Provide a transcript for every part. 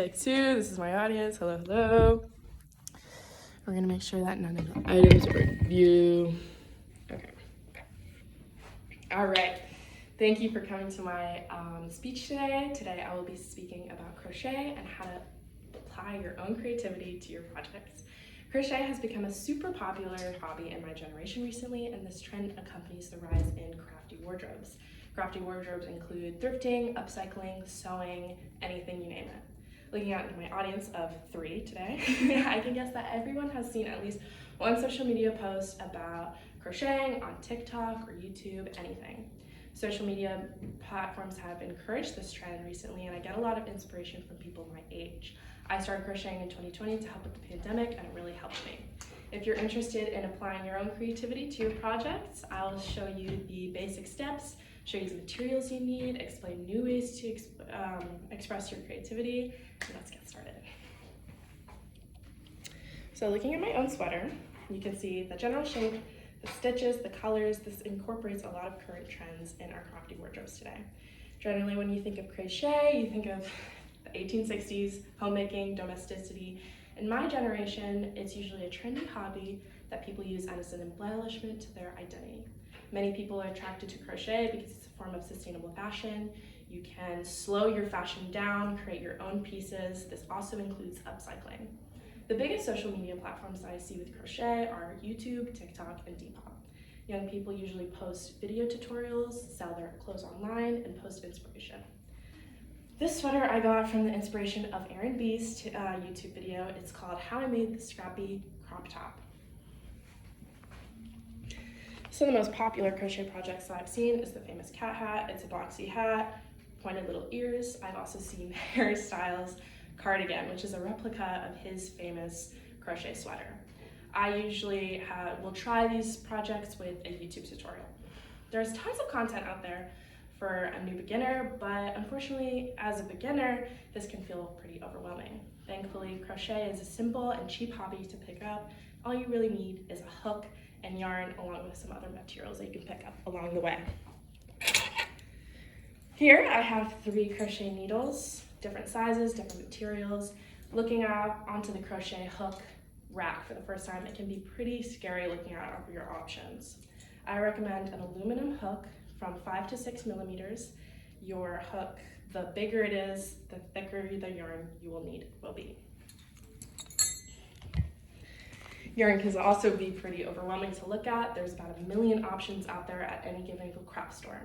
take two. This is my audience. Hello, hello. We're gonna make sure that none of the items are in view. Okay. All right. Thank you for coming to my speech today. Today I will be speaking about crochet and how to apply your own creativity to your projects. Crochet has become a super popular hobby in my generation recently, and this trend accompanies the rise in crafty wardrobes. Crafty wardrobes include thrifting, upcycling, sewing, anything you name it. Looking out into my audience of 3 today, I can guess that everyone has seen at least one social media post about crocheting on TikTok or YouTube, anything. Social media platforms have encouraged this trend recently, and I get a lot of inspiration from people my age. I started crocheting in 2020 to help with the pandemic, and it really helped me. If you're interested in applying your own creativity to your projects, I'll show you the basic steps, show you the materials you need, explain new ways to express your creativity, and let's get started. So looking at my own sweater, you can see the general shape, the stitches, the colors. This incorporates a lot of current trends in our crafty wardrobes today. Generally, when you think of crochet, you think of the 1860s, homemaking, domesticity. In my generation, it's usually a trendy hobby that people use as an embellishment to their identity. Many people are attracted to crochet because it's a form of sustainable fashion. You can slow your fashion down, create your own pieces. This also includes upcycling. The biggest social media platforms that I see with crochet are YouTube, TikTok, and Depop. Young people usually post video tutorials, sell their clothes online, and post inspiration. This sweater I got from the inspiration of Erin B's YouTube video. It's called How I Made the Scrappy Crop Top. Some of the most popular crochet projects that I've seen is the famous cat hat. It's a boxy hat, pointed little ears. I've also seen Harry Styles' cardigan, which is a replica of his famous crochet sweater. I usually will try these projects with a YouTube tutorial. There's tons of content out there for a new beginner, but unfortunately, as a beginner, this can feel pretty overwhelming. Thankfully, crochet is a simple and cheap hobby to pick up. All you really need is a hook and yarn, along with some other materials that you can pick up along the way. Here I have 3 crochet needles, different sizes, different materials. Looking out onto the crochet hook rack for the first time, it can be pretty scary looking out over your options. I recommend an aluminum hook from 5 to 6 millimeters. Your hook, the bigger it is, the thicker the yarn you will need will be. Yarn can also be pretty overwhelming to look at. There's about 1 million options out there at any given craft store.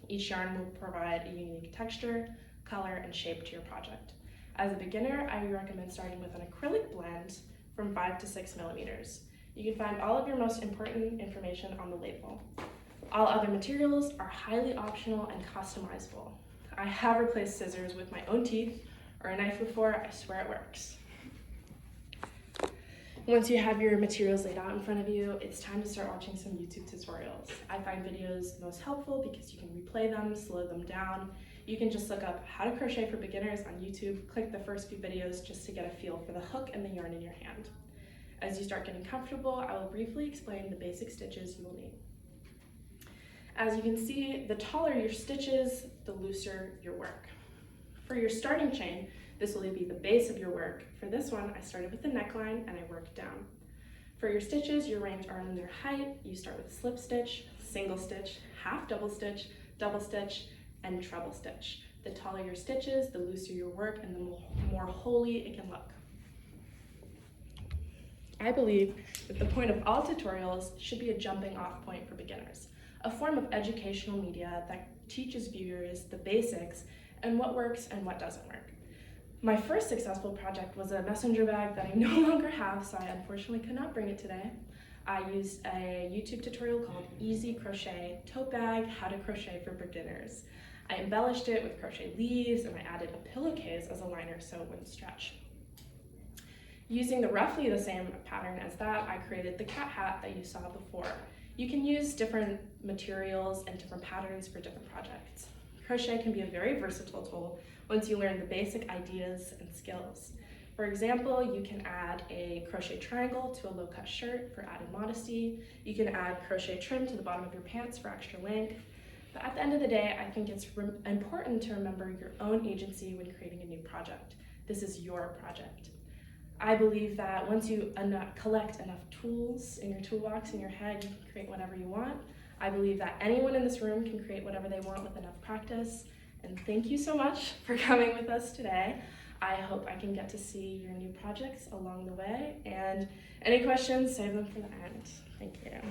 Each yarn will provide a unique texture, color, and shape to your project. As a beginner, I recommend starting with an acrylic blend from 5 to 6 millimeters. You can find all of your most important information on the label. All other materials are highly optional and customizable. I have replaced scissors with my own teeth or a knife before. I swear it works. Once you have your materials laid out in front of you, it's time to start watching some YouTube tutorials. I find videos most helpful because you can replay them, slow them down. You can just look up how to crochet for beginners on YouTube, click the first few videos just to get a feel for the hook and the yarn in your hand. As you start getting comfortable, I will briefly explain the basic stitches you will need. As you can see, the taller your stitches, the looser your work. For your starting chain, this will be the base of your work. For this one, I started with the neckline and I worked down. For your stitches, your range are in their height. You start with slip stitch, single stitch, half double stitch, and treble stitch. The taller your stitches, the looser your work, and the more holy it can look. I believe that the point of all tutorials should be a jumping off point for beginners, a form of educational media that teaches viewers the basics and what works and what doesn't work. My first successful project was a messenger bag that I no longer have, so I unfortunately could not bring it today. I used a YouTube tutorial called Easy Crochet Tote Bag, How to Crochet for Beginners. I embellished it with crochet leaves and I added a pillowcase as a liner so it wouldn't stretch. Using roughly the same pattern as that, I created the cat hat that you saw before. You can use different materials and different patterns for different projects. Crochet can be a very versatile tool once you learn the basic ideas and skills. For example, you can add a crochet triangle to a low-cut shirt for added modesty. You can add crochet trim to the bottom of your pants for extra length. But at the end of the day, I think it's important to remember your own agency when creating a new project. this is your project. I believe that once you collect enough tools in your toolbox in your head, you can create whatever you want. I believe that anyone in this room can create whatever they want with enough practice. And thank you so much for coming with us today. I hope I can get to see your new projects along the way. And any questions, save them for the end. Thank you.